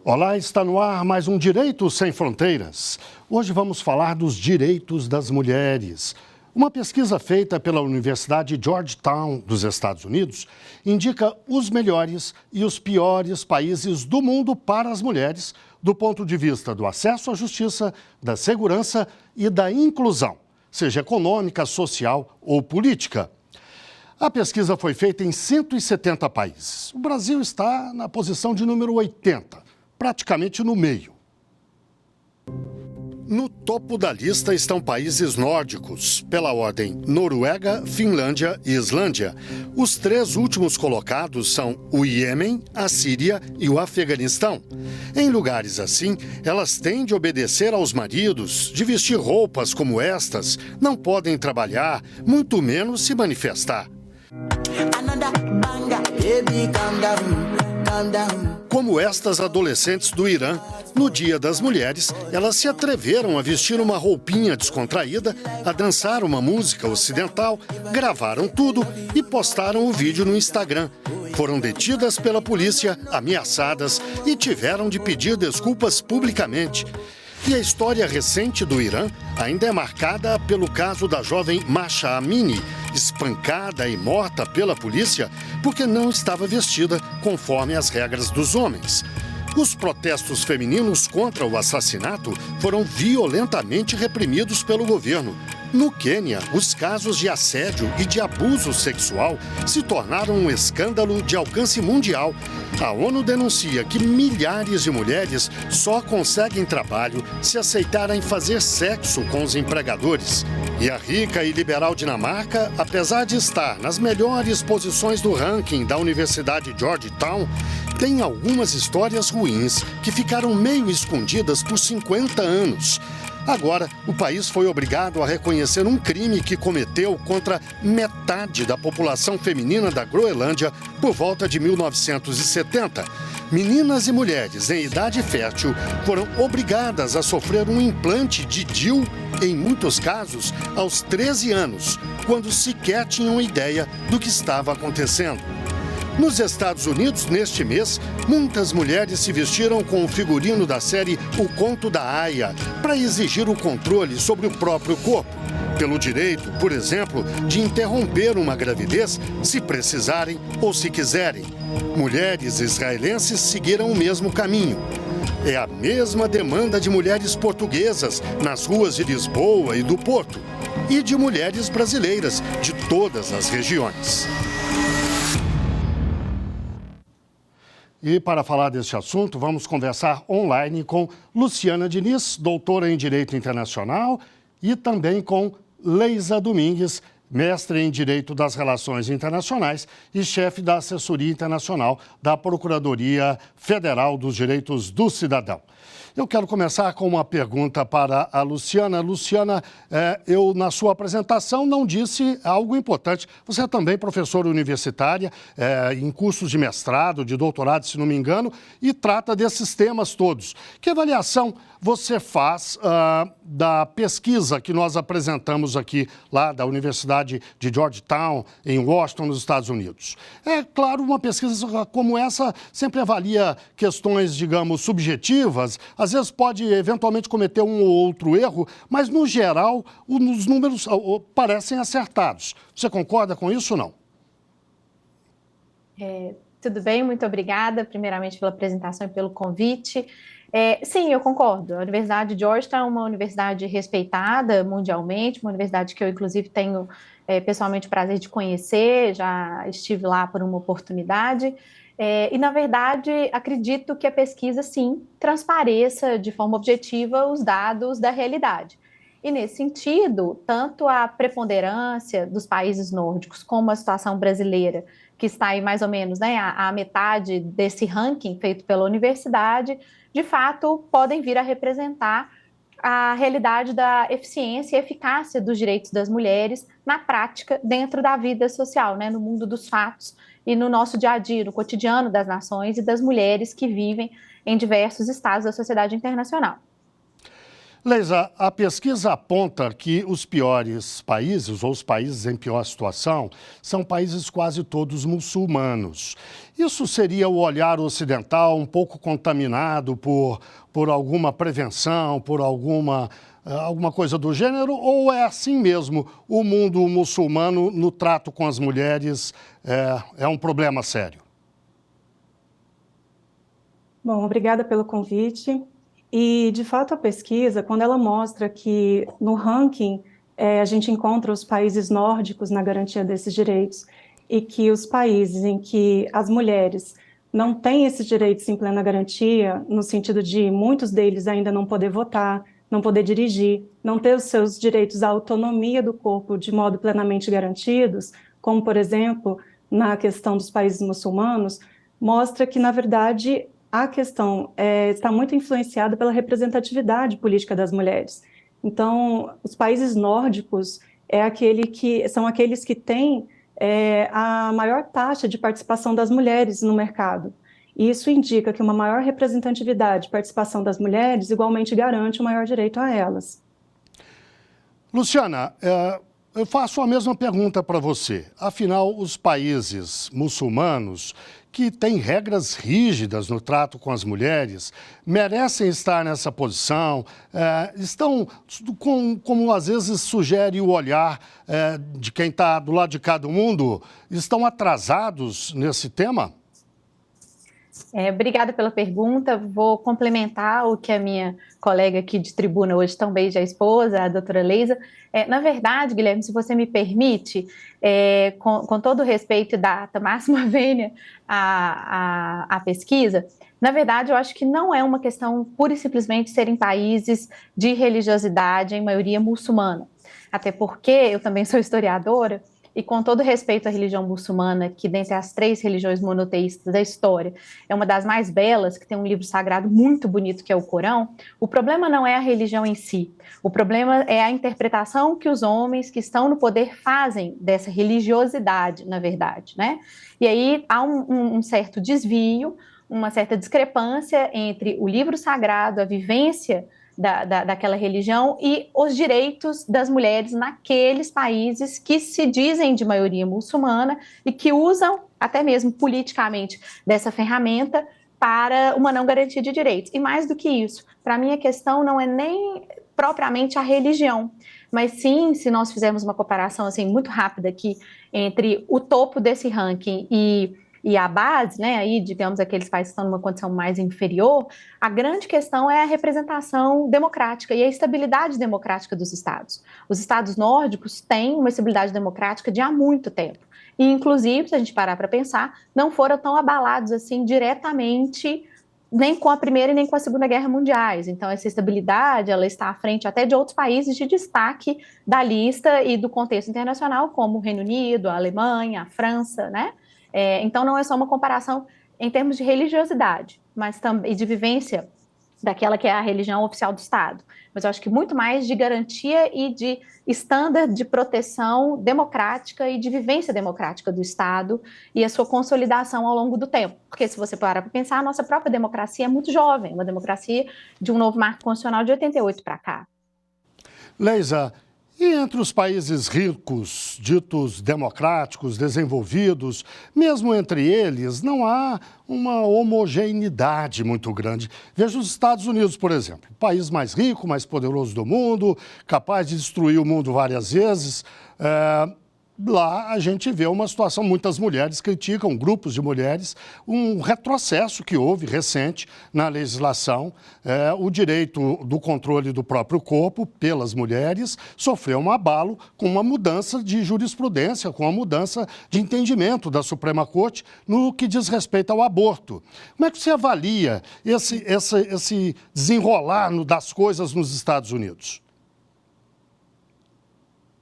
Olá, está no ar mais um Direito Sem Fronteiras. Hoje vamos falar dos direitos das mulheres. Uma pesquisa feita pela Universidade Georgetown dos Estados Unidos indica os melhores e os piores países do mundo para as mulheres, do ponto de vista do acesso à justiça, da segurança e da inclusão, seja econômica, social ou política. A pesquisa foi feita em 170 países. O Brasil está na posição de número 80. Praticamente no meio. No topo da lista estão países nórdicos, pela ordem Noruega, Finlândia e Islândia. Os três últimos colocados são o Iêmen, a Síria e o Afeganistão. Em lugares assim, elas têm de obedecer aos maridos, de vestir roupas como estas, não podem trabalhar, muito menos se manifestar. Como estas adolescentes do Irã, no Dia das Mulheres, elas se atreveram a vestir uma roupinha descontraída, a dançar uma música ocidental, gravaram tudo e postaram o vídeo no Instagram. Foram detidas pela polícia, ameaçadas e tiveram de pedir desculpas publicamente. E a história recente do Irã ainda é marcada pelo caso da jovem Mahsa Amini, espancada e morta pela polícia porque não estava vestida conforme as regras dos homens. Os protestos femininos contra o assassinato foram violentamente reprimidos pelo governo. No Quênia, os casos de assédio e de abuso sexual se tornaram um escândalo de alcance mundial. A ONU denuncia que milhares de mulheres só conseguem trabalho se aceitarem fazer sexo com os empregadores. E a rica e liberal Dinamarca, apesar de estar nas melhores posições do ranking da Universidade Georgetown, tem algumas histórias ruins que ficaram meio escondidas por 50 anos. Agora, o país foi obrigado a reconhecer um crime que cometeu contra metade da população feminina da Groenlândia por volta de 1970. Meninas e mulheres em idade fértil foram obrigadas a sofrer um implante de DIU, em muitos casos, aos 13 anos, quando sequer tinham ideia do que estava acontecendo. Nos Estados Unidos, neste mês, muitas mulheres se vestiram com o figurino da série O Conto da Aia para exigir o controle sobre o próprio corpo, pelo direito, por exemplo, de interromper uma gravidez se precisarem ou se quiserem. Mulheres israelenses seguiram o mesmo caminho. É a mesma demanda de mulheres portuguesas nas ruas de Lisboa e do Porto, e de mulheres brasileiras de todas as regiões. E para falar deste assunto, vamos conversar online com Luciana Diniz, doutora em Direito Internacional, e também com Leisa Domingues, mestre em Direito das Relações Internacionais e chefe da Assessoria Internacional da Procuradoria Federal dos Direitos do Cidadão. Eu quero começar com uma pergunta para a Luciana. Luciana, eu na sua apresentação não disse algo importante. Você é também professora universitária em cursos de mestrado, de doutorado, se não me engano, e trata desses temas todos. Que avaliação você faz da pesquisa que nós apresentamos aqui, lá da Universidade de Georgetown, em Washington, nos Estados Unidos? É claro, uma pesquisa como essa sempre avalia questões, digamos, subjetivas, às vezes pode eventualmente cometer um ou outro erro, mas no geral os números parecem acertados. Você concorda com isso ou não? Tudo bem, muito obrigada, primeiramente pela apresentação e pelo convite. Sim, eu concordo. A Universidade de Georgetown é uma universidade respeitada mundialmente, uma universidade que eu, inclusive, tenho pessoalmente o prazer de conhecer, já estive lá por uma oportunidade. E, na verdade, acredito que a pesquisa, sim, transpareça de forma objetiva os dados da realidade. E, nesse sentido, tanto a preponderância dos países nórdicos como a situação brasileira, que está aí mais ou menos, né, a metade desse ranking feito pela universidade, de fato, podem vir a representar a realidade da eficiência e eficácia dos direitos das mulheres na prática, dentro da vida social, né, no mundo dos fatos e no nosso dia a dia, no cotidiano das nações e das mulheres que vivem em diversos estados da sociedade internacional. Leisa, a pesquisa aponta que os piores países, ou os países em pior situação, são países quase todos muçulmanos. Isso seria o olhar ocidental um pouco contaminado por alguma prevenção, por alguma coisa do gênero, ou é assim mesmo? O mundo muçulmano no trato com as mulheres é um problema sério? Bom, obrigada pelo convite. E, de fato, a pesquisa, quando ela mostra que no ranking a gente encontra os países nórdicos na garantia desses direitos e que os países em que as mulheres não têm esses direitos em plena garantia, no sentido de muitos deles ainda não poder votar, não poder dirigir, não ter os seus direitos à autonomia do corpo de modo plenamente garantidos, como, por exemplo, na questão dos países muçulmanos, mostra que, na verdade, a questão está muito influenciada pela representatividade política das mulheres. Então, os países nórdicos são aqueles que têm a maior taxa de participação das mulheres no mercado. E isso indica que uma maior representatividade e participação das mulheres igualmente garante o maior direito a elas. Luciana, eu faço a mesma pergunta para você. Afinal, os países muçulmanos que têm regras rígidas no trato com as mulheres, merecem estar nessa posição, estão, como às vezes sugere o olhar de quem está do lado de cada mundo, estão atrasados nesse tema? Obrigada pela pergunta. Vou complementar o que a minha colega aqui de tribuna hoje também já esposa, a doutora Leisa. Na verdade, Guilherme, se você me permite, com todo o respeito e data máxima vênia à pesquisa, na verdade, eu acho que não é uma questão pura e simplesmente serem países de religiosidade, em maioria muçulmana. Até porque eu também sou historiadora, e com todo respeito à religião muçulmana, que dentre as 3 religiões monoteístas da história é uma das mais belas, que tem um livro sagrado muito bonito que é o Corão, o problema não é a religião em si, o problema é a interpretação que os homens que estão no poder fazem dessa religiosidade, na verdade, né? E aí há um certo desvio, uma certa discrepância entre o livro sagrado, a vivência daquela religião e os direitos das mulheres naqueles países que se dizem de maioria muçulmana e que usam, até mesmo politicamente, dessa ferramenta para uma não garantia de direitos. E mais do que isso, para mim a questão não é nem propriamente a religião, mas sim, se nós fizermos uma comparação assim, muito rápida aqui entre o topo desse ranking e a base, né, aí, digamos, aqueles países que estão numa condição mais inferior, a grande questão é a representação democrática e a estabilidade democrática dos estados. Os estados nórdicos têm uma estabilidade democrática de há muito tempo. E, inclusive, se a gente parar para pensar, não foram tão abalados assim diretamente nem com a Primeira e nem com a Segunda Guerra Mundiais. Então, essa estabilidade, ela está à frente até de outros países de destaque da lista e do contexto internacional, como o Reino Unido, a Alemanha, a França, né? Então, não é só uma comparação em termos de religiosidade, mas também de vivência daquela que é a religião oficial do Estado. Mas eu acho que muito mais de garantia e de estándar de proteção democrática e de vivência democrática do Estado e a sua consolidação ao longo do tempo. Porque se você parar para pensar, a nossa própria democracia é muito jovem, uma democracia de um novo marco constitucional de 88 para cá. Leisa, e entre os países ricos, ditos democráticos, desenvolvidos, mesmo entre eles, não há uma homogeneidade muito grande. Veja os Estados Unidos, por exemplo, o país mais rico, mais poderoso do mundo, capaz de destruir o mundo várias vezes. Lá a gente vê uma situação, muitas mulheres criticam, grupos de mulheres, um retrocesso que houve recente na legislação. O direito do controle do próprio corpo pelas mulheres sofreu um abalo com uma mudança de jurisprudência, com uma mudança de entendimento da Suprema Corte no que diz respeito ao aborto. Como é que você avalia esse desenrolar das coisas nos Estados Unidos?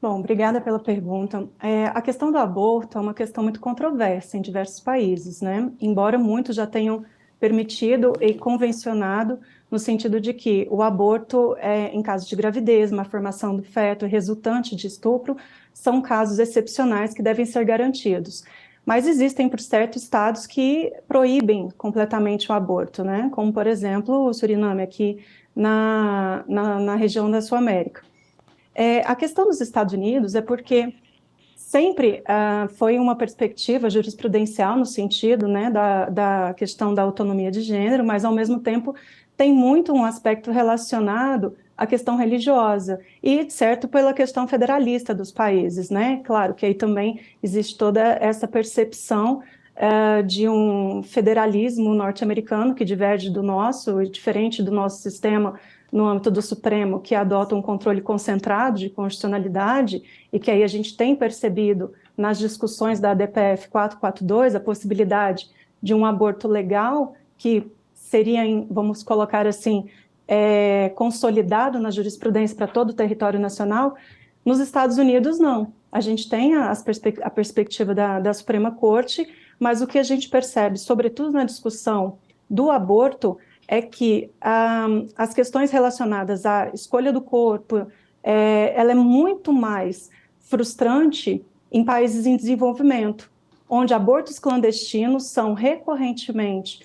Bom, obrigada pela pergunta. A questão do aborto é uma questão muito controversa em diversos países, né? Embora muitos já tenham permitido e convencionado no sentido de que o aborto, em caso de gravidez, uma formação do feto resultante de estupro, são casos excepcionais que devem ser garantidos. Mas existem, por certo, estados que proíbem completamente o aborto, né? Como, por exemplo, o Suriname, aqui na região da Sul-América. A questão dos Estados Unidos é porque sempre foi uma perspectiva jurisprudencial no sentido, né, da questão da autonomia de gênero, mas, ao mesmo tempo, tem muito um aspecto relacionado à questão religiosa e, certo, pela questão federalista dos países, né? Claro que aí também existe toda essa percepção de um federalismo norte-americano que diverge do nosso, e diferente do nosso sistema no âmbito do Supremo, que adota um controle concentrado de constitucionalidade, e que aí a gente tem percebido nas discussões da ADPF 442 a possibilidade de um aborto legal que seria, vamos colocar assim, consolidado na jurisprudência para todo o território nacional. Nos Estados Unidos, não. A gente tem a perspectiva da Suprema Corte, mas o que a gente percebe, sobretudo na discussão do aborto, é que as questões relacionadas à escolha do corpo, ela é muito mais frustrante em países em desenvolvimento, onde abortos clandestinos são recorrentemente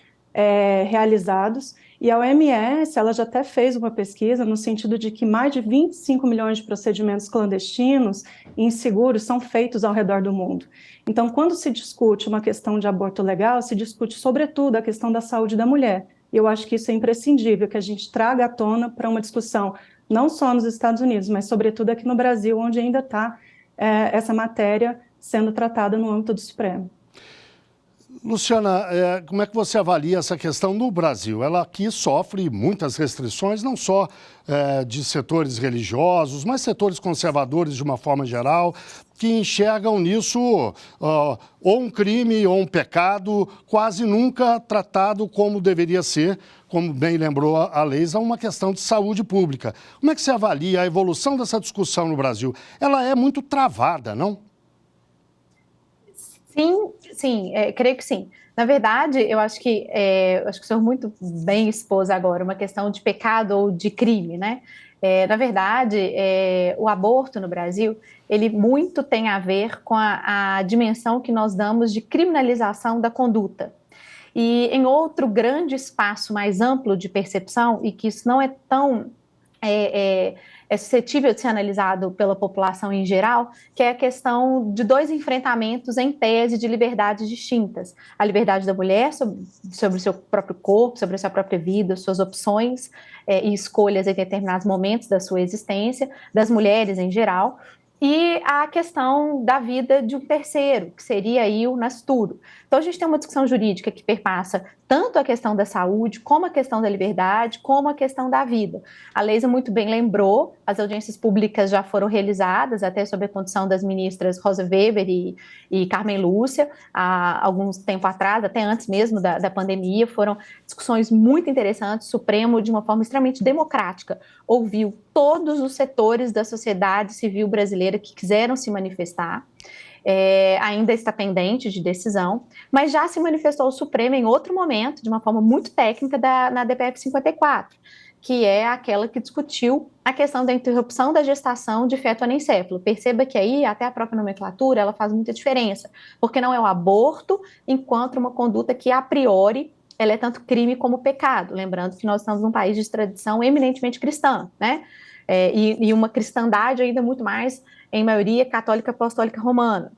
realizados, e a OMS ela já até fez uma pesquisa no sentido de que mais de 25 milhões de procedimentos clandestinos e inseguros são feitos ao redor do mundo. Então, quando se discute uma questão de aborto legal, se discute sobretudo a questão da saúde da mulher. E eu acho que isso é imprescindível, que a gente traga à tona para uma discussão, não só nos Estados Unidos, mas sobretudo aqui no Brasil, onde ainda está essa matéria sendo tratada no âmbito do Supremo. Luciana, como é que você avalia essa questão no Brasil? Ela aqui sofre muitas restrições, não só de setores religiosos, mas setores conservadores de uma forma geral, que enxergam nisso ou um crime ou um pecado, quase nunca tratado como deveria ser, como bem lembrou a Leisa, uma questão de saúde pública. Como é que você avalia a evolução dessa discussão no Brasil? Ela é muito travada, não? Sim, creio que sim. Na verdade, eu acho que o senhor muito bem expôs agora uma questão de pecado ou de crime, né? Na verdade, o aborto no Brasil, ele muito tem a ver com a dimensão que nós damos de criminalização da conduta. E em outro grande espaço mais amplo de percepção, e que isso não é tão suscetível de ser analisado pela população em geral, que é a questão de dois enfrentamentos em tese de liberdades distintas. A liberdade da mulher sobre o seu próprio corpo, sobre a sua própria vida, suas opções e escolhas em determinados momentos da sua existência, das mulheres em geral, e a questão da vida de um terceiro, que seria aí o nascituro. Então, a gente tem uma discussão jurídica que perpassa tanto a questão da saúde, como a questão da liberdade, como a questão da vida. A Leisa muito bem lembrou, as audiências públicas já foram realizadas, até sob a condução das ministras Rosa Weber e Carmen Lúcia, há algum tempo atrás, até antes mesmo da pandemia, foram discussões muito interessantes. O Supremo, de uma forma extremamente democrática, ouviu todos os setores da sociedade civil brasileira que quiseram se manifestar. Ainda está pendente de decisão, mas já se manifestou o Supremo em outro momento, de uma forma muito técnica, na DPF 54, que é aquela que discutiu a questão da interrupção da gestação de feto anencefalo. Perceba que aí, até a própria nomenclatura, ela faz muita diferença, porque não é o aborto enquanto uma conduta que, a priori, ela é tanto crime como pecado. Lembrando que nós estamos num país de tradição eminentemente cristã, né? E uma cristandade ainda muito mais, em maioria, católica apostólica romana.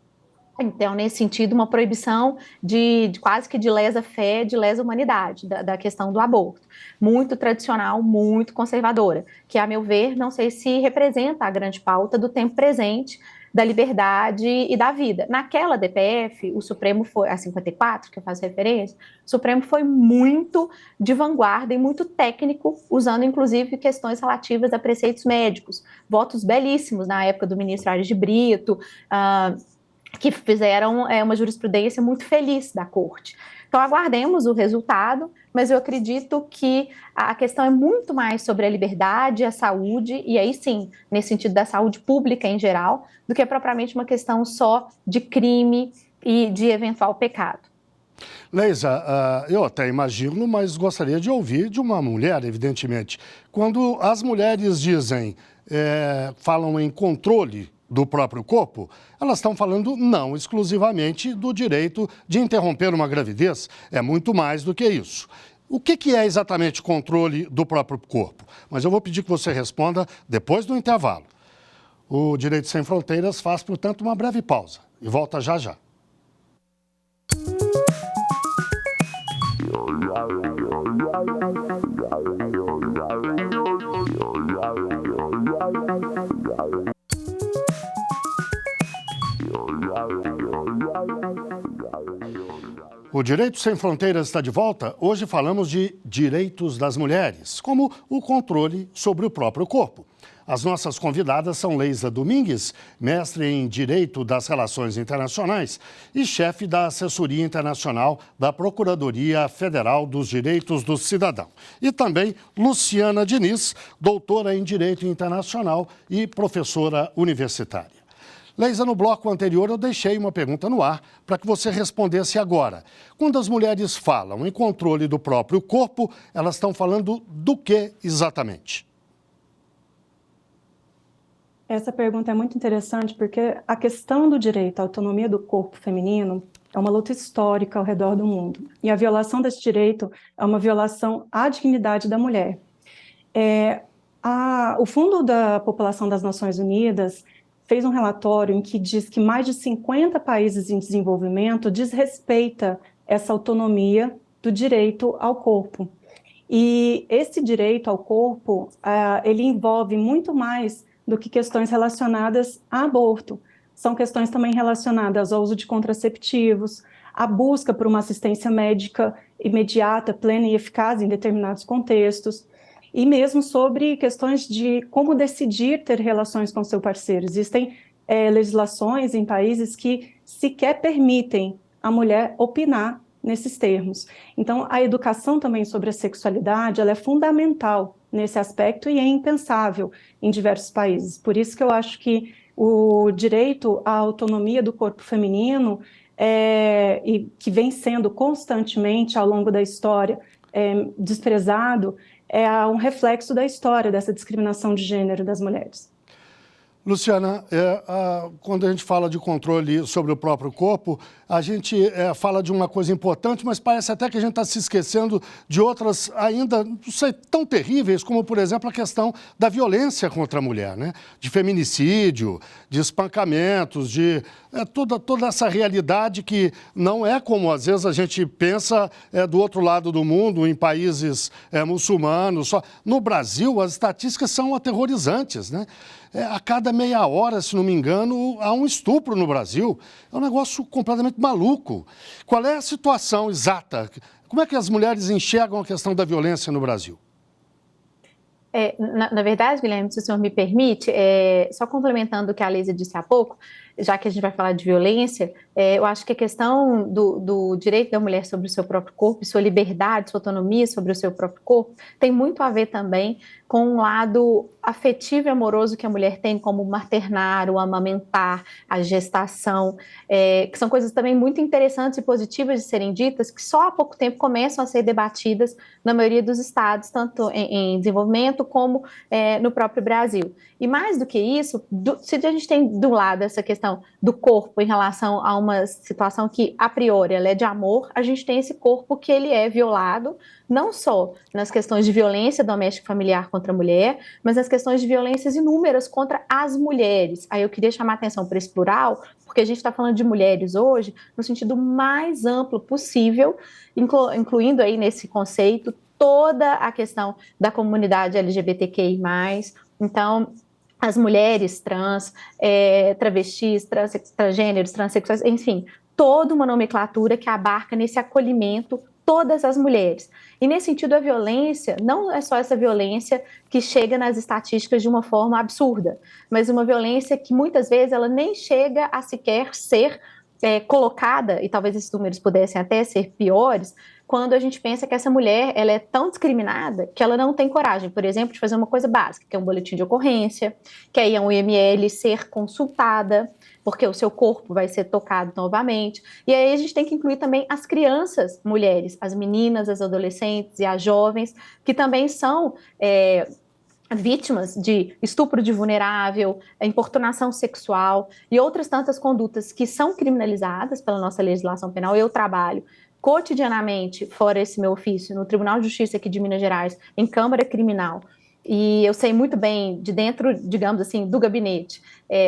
Então, nesse sentido, uma proibição de quase que de lesa-fé, de lesa-humanidade, da questão do aborto. Muito tradicional, muito conservadora, que, a meu ver, não sei se representa a grande pauta do tempo presente, da liberdade e da vida. Naquela DPF, o Supremo foi, a 54, que eu faço referência, o Supremo foi muito de vanguarda e muito técnico, usando inclusive questões relativas a preceitos médicos, votos belíssimos na época do ministro Aires de Brito, que fizeram uma jurisprudência muito feliz da corte. Então, aguardemos o resultado, mas eu acredito que a questão é muito mais sobre a liberdade, a saúde, e aí sim, nesse sentido da saúde pública em geral, do que propriamente uma questão só de crime e de eventual pecado. Leisa, eu até imagino, mas gostaria de ouvir de uma mulher, evidentemente. Quando as mulheres dizem, falam em controle do próprio corpo, elas estão falando não exclusivamente do direito de interromper uma gravidez, é muito mais do que isso. O que é exatamente controle do próprio corpo? Mas eu vou pedir que você responda depois do intervalo. O Direito Sem Fronteiras faz, portanto, uma breve pausa e volta já já. O Direito Sem Fronteiras está de volta. Hoje falamos de direitos das mulheres, como o controle sobre o próprio corpo. As nossas convidadas são Leisa Domingues, mestre em Direito das Relações Internacionais e chefe da Assessoria Internacional da Procuradoria Federal dos Direitos do Cidadão. E também Luciana Diniz, doutora em Direito Internacional e professora universitária. Leisa, no bloco anterior eu deixei uma pergunta no ar para que você respondesse agora. Quando as mulheres falam em controle do próprio corpo, elas estão falando do que exatamente? Essa pergunta é muito interessante porque a questão do direito à autonomia do corpo feminino é uma luta histórica ao redor do mundo. E a violação desse direito é uma violação à dignidade da mulher. O Fundo da População das Nações Unidas fez um relatório em que diz que mais de 50 países em desenvolvimento desrespeita essa autonomia do direito ao corpo. E esse direito ao corpo, ele envolve muito mais do que questões relacionadas a aborto. São questões também relacionadas ao uso de contraceptivos, a busca por uma assistência médica imediata, plena e eficaz em determinados contextos, e mesmo sobre questões de como decidir ter relações com seu parceiro. Existem legislações em países que sequer permitem a mulher opinar nesses termos. Então, a educação também sobre a sexualidade, ela é fundamental nesse aspecto e é impensável em diversos países. Por isso que eu acho que o direito à autonomia do corpo feminino, e que vem sendo constantemente ao longo da história desprezado, é um reflexo da história dessa discriminação de gênero das mulheres. Luciana, quando a gente fala de controle sobre o próprio corpo, a gente fala de uma coisa importante, mas parece até que a gente está se esquecendo de outras ainda, não sei, tão terríveis, como, por exemplo, a questão da violência contra a mulher, né? De feminicídio, de espancamentos, de toda essa realidade que não é como, às vezes, a gente pensa do outro lado do mundo, em países muçulmanos. Só. No Brasil, as estatísticas são aterrorizantes, né? A cada meia hora, se não me engano, há um estupro no Brasil. É um negócio completamente maluco. Qual é a situação exata? Como é que as mulheres enxergam a questão da violência no Brasil? Na verdade, Guilherme, se o senhor me permite, só complementando o que a Leisa disse há pouco, já que a gente vai falar de violência, eu acho que a questão do direito da mulher sobre o seu próprio corpo, sua liberdade, sua autonomia sobre o seu próprio corpo, tem muito a ver também com um lado afetivo e amoroso que a mulher tem, como o maternar, o amamentar, a gestação, que são coisas também muito interessantes e positivas de serem ditas, que só há pouco tempo começam a ser debatidas na maioria dos estados, tanto em desenvolvimento como no próprio Brasil. E mais do que isso, se a gente tem do lado essa questão do corpo em relação a uma situação que, a priori, ela é de amor, a gente tem esse corpo que ele é violado, não só nas questões de violência doméstica familiar contra a mulher, mas nas questões de violências inúmeras contra as mulheres. Aí eu queria chamar a atenção para esse plural, porque a gente está falando de mulheres hoje no sentido mais amplo possível, incluindo aí nesse conceito toda a questão da comunidade LGBTQI+. Então, as mulheres trans, travestis, transgêneros, transexuais, enfim, toda uma nomenclatura que abarca nesse acolhimento todas as mulheres. E nesse sentido, a violência não é só essa violência que chega nas estatísticas de uma forma absurda, mas uma violência que muitas vezes ela nem chega a sequer ser colocada, e talvez esses números pudessem até ser piores, quando a gente pensa que essa mulher ela é tão discriminada que ela não tem coragem, por exemplo, de fazer uma coisa básica, que é um boletim de ocorrência, que é ir a um IML ser consultada, porque o seu corpo vai ser tocado novamente. E aí a gente tem que incluir também as crianças mulheres, as meninas, as adolescentes e as jovens, que também são vítimas de estupro de vulnerável, importunação sexual e outras tantas condutas que são criminalizadas pela nossa legislação penal. Eu trabalho cotidianamente, fora esse meu ofício, no Tribunal de Justiça aqui de Minas Gerais, em Câmara Criminal, e eu sei muito bem, de dentro, digamos assim, do gabinete,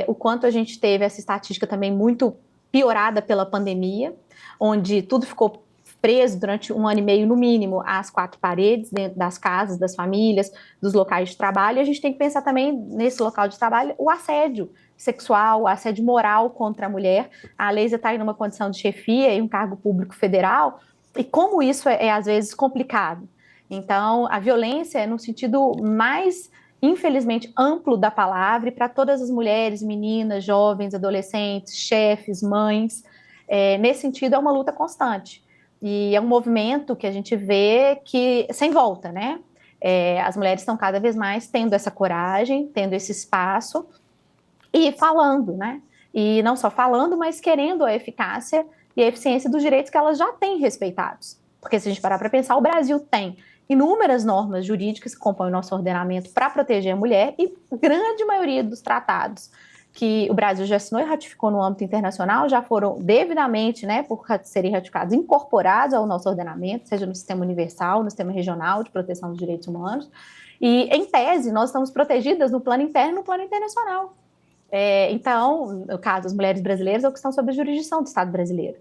o quanto a gente teve essa estatística também muito piorada pela pandemia, onde tudo ficou preso durante 1 ano e meio, no mínimo, às 4 paredes, dentro das casas, das famílias, dos locais de trabalho, e a gente tem que pensar também, nesse local de trabalho, o assédio sexual, o assédio moral contra a mulher. A Leisa está em uma condição de chefia, em um cargo público federal, e como isso às vezes, complicado. Então, a violência é no sentido mais, infelizmente, amplo da palavra, e para todas as mulheres, meninas, jovens, adolescentes, chefes, mães, nesse sentido é uma luta constante. E é um movimento que a gente vê que sem volta, né? As mulheres estão cada vez mais tendo essa coragem, tendo esse espaço e falando, né? E não só falando, mas querendo a eficácia e a eficiência dos direitos que elas já têm respeitados. Porque se a gente parar para pensar, o Brasil tem inúmeras normas jurídicas que compõem o nosso ordenamento para proteger a mulher, e a grande maioria dos tratados que o Brasil já assinou e ratificou no âmbito internacional já foram devidamente, né, por serem ratificados, incorporados ao nosso ordenamento, seja no sistema universal, no sistema regional de proteção dos direitos humanos, e, em tese, nós estamos protegidas no plano interno e no plano internacional. Então, no caso, as mulheres brasileiras, que estão sob a jurisdição do Estado brasileiro.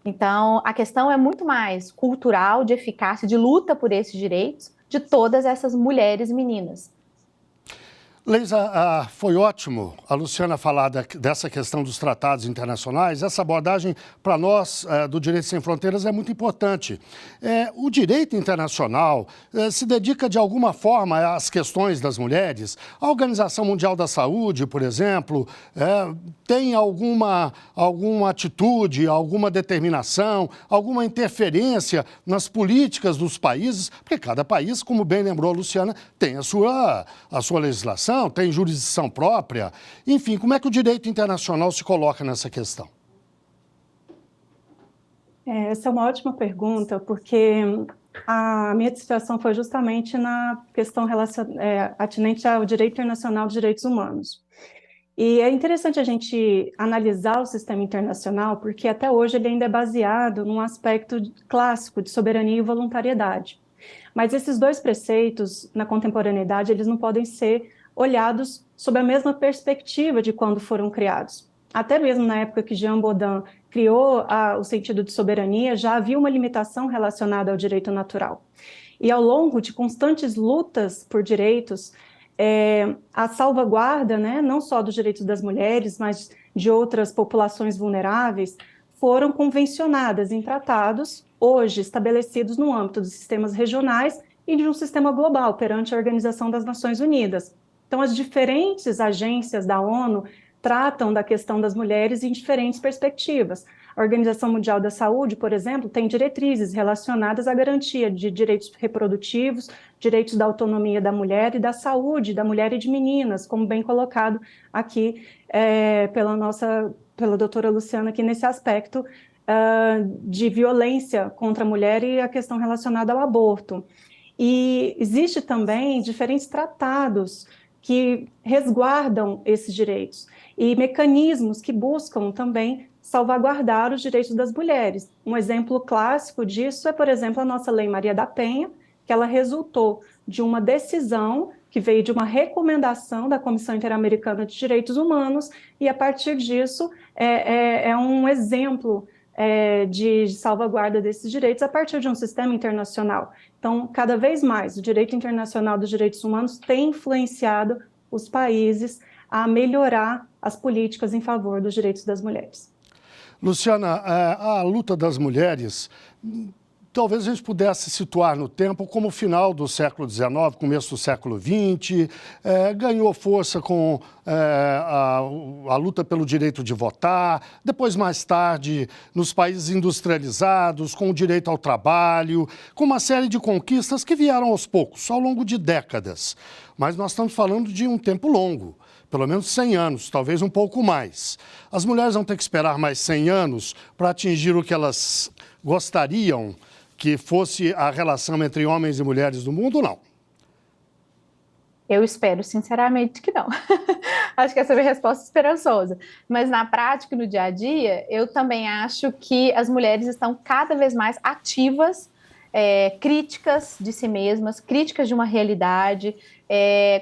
Então, a questão é muito mais cultural, de eficácia, de luta por esses direitos de todas essas mulheres e meninas. Leisa, foi ótimo a Luciana falar dessa questão dos tratados internacionais. Essa abordagem, para nós, do Direito Sem Fronteiras, é muito importante. O direito internacional se dedica, de alguma forma, às questões das mulheres. A Organização Mundial da Saúde, por exemplo, tem alguma atitude, alguma determinação, alguma interferência nas políticas dos países, porque cada país, como bem lembrou a Luciana, tem a sua legislação, tem jurisdição própria. Enfim, como é que o direito internacional se coloca nessa questão? Essa é uma ótima pergunta, porque a minha dissertação foi justamente na questão atinente ao direito internacional de direitos humanos. E é interessante a gente analisar o sistema internacional, porque até hoje ele ainda é baseado num aspecto clássico de soberania e voluntariedade. Mas esses dois preceitos, na contemporaneidade, eles não podem ser olhados sob a mesma perspectiva de quando foram criados. Até mesmo na época que Jean Bodin criou o sentido de soberania, já havia uma limitação relacionada ao direito natural. E ao longo de constantes lutas por direitos, a salvaguarda, né, não só dos direitos das mulheres, mas de outras populações vulneráveis, foram convencionadas em tratados, hoje estabelecidos no âmbito dos sistemas regionais e de um sistema global, perante a Organização das Nações Unidas. Então, as diferentes agências da ONU tratam da questão das mulheres em diferentes perspectivas. A Organização Mundial da Saúde, por exemplo, tem diretrizes relacionadas à garantia de direitos reprodutivos, direitos da autonomia da mulher e da saúde da mulher e de meninas, como bem colocado aqui pela doutora Luciana, aqui nesse aspecto de violência contra a mulher e a questão relacionada ao aborto. E existe também diferentes tratados que resguardam esses direitos e mecanismos que buscam também salvaguardar os direitos das mulheres. Um exemplo clássico disso é, por exemplo, a nossa Lei Maria da Penha, que ela resultou de uma decisão que veio de uma recomendação da Comissão Interamericana de Direitos Humanos, e a partir disso é um exemplo de salvaguarda desses direitos a partir de um sistema internacional. Então, cada vez mais, o direito internacional dos direitos humanos tem influenciado os países a melhorar as políticas em favor dos direitos das mulheres. Luciana, a luta das mulheres, talvez a gente pudesse situar no tempo como o final do século XIX, começo do século XX, ganhou força com a luta pelo direito de votar, depois, mais tarde, nos países industrializados, com o direito ao trabalho, com uma série de conquistas que vieram aos poucos, ao longo de décadas. Mas nós estamos falando de um tempo longo, pelo menos 100 anos, talvez um pouco mais. As mulheres vão ter que esperar mais 100 anos para atingir o que elas gostariam que fosse a relação entre homens e mulheres do mundo, não? Eu espero sinceramente que não. Acho que essa é a minha resposta esperançosa. Mas na prática, no dia a dia, eu também acho que as mulheres estão cada vez mais ativas, críticas de si mesmas, críticas de uma realidade,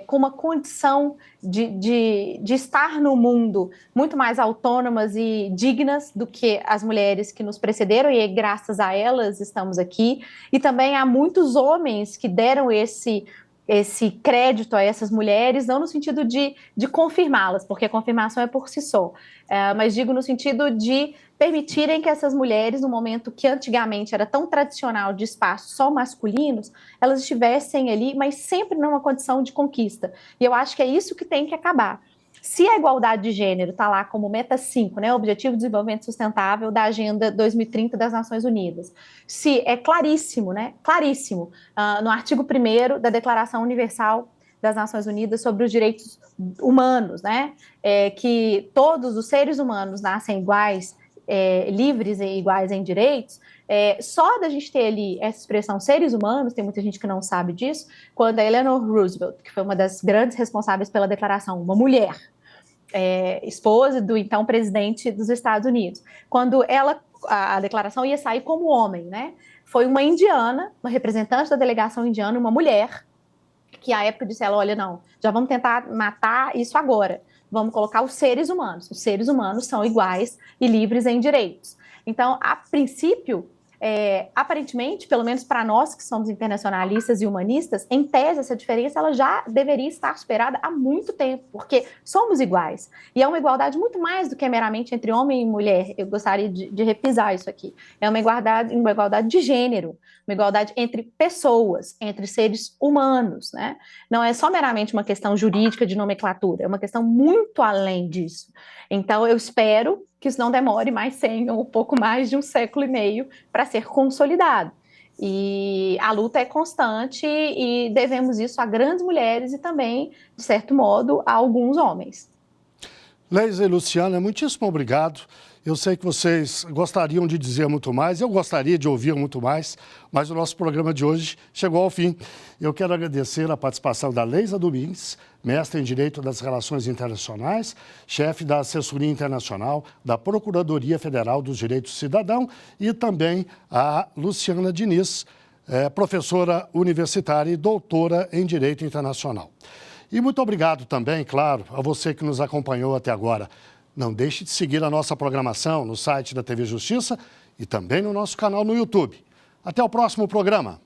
com uma condição de estar no mundo muito mais autônomas e dignas do que as mulheres que nos precederam, e graças a elas estamos aqui. E também há muitos homens que deram esse crédito a essas mulheres, não no sentido de confirmá-las, porque a confirmação é por si só, mas digo no sentido de permitirem que essas mulheres, no momento que antigamente era tão tradicional de espaços só masculinos, elas estivessem ali, mas sempre numa condição de conquista. E eu acho que é isso que tem que acabar. Se a igualdade de gênero está lá como meta 5, né, Objetivo de Desenvolvimento Sustentável da Agenda 2030 das Nações Unidas, se é claríssimo, né, claríssimo, no artigo 1º da Declaração Universal das Nações Unidas sobre os Direitos Humanos, né, que todos os seres humanos nascem iguais, livres e iguais em direitos, só da gente ter ali essa expressão seres humanos, tem muita gente que não sabe disso, quando a Eleanor Roosevelt, que foi uma das grandes responsáveis pela declaração, uma mulher, esposa do então presidente dos Estados Unidos, quando a declaração ia sair como homem, né? Foi uma indiana, uma representante da delegação indiana, uma mulher, que à época disse, olha, não, já vamos tentar matar isso agora, vamos colocar os seres humanos são iguais e livres em direitos. Então, a princípio, aparentemente, pelo menos para nós que somos internacionalistas e humanistas, em tese essa diferença ela já deveria estar superada há muito tempo, porque somos iguais. E é uma igualdade muito mais do que meramente entre homem e mulher. Eu gostaria de repisar isso aqui. É uma igualdade de gênero, uma igualdade entre pessoas, entre seres humanos, né? Não é só meramente uma questão jurídica de nomenclatura, é uma questão muito além disso. Então, eu espero que isso não demore mais 100 ou um pouco mais de um século e meio para ser consolidado. E a luta é constante e devemos isso a grandes mulheres e também, de certo modo, a alguns homens. Leisa e Luciana, muitíssimo obrigado. Eu sei que vocês gostariam de dizer muito mais, eu gostaria de ouvir muito mais, mas o nosso programa de hoje chegou ao fim. Eu quero agradecer a participação da Leisa Domingues, mestre em Direito das Relações Internacionais, chefe da Assessoria Internacional da Procuradoria Federal dos Direitos do Cidadão, e também a Luciana Diniz, professora universitária e doutora em Direito Internacional. E muito obrigado também, claro, a você que nos acompanhou até agora. Não deixe de seguir a nossa programação no site da TV Justiça e também no nosso canal no YouTube. Até o próximo programa.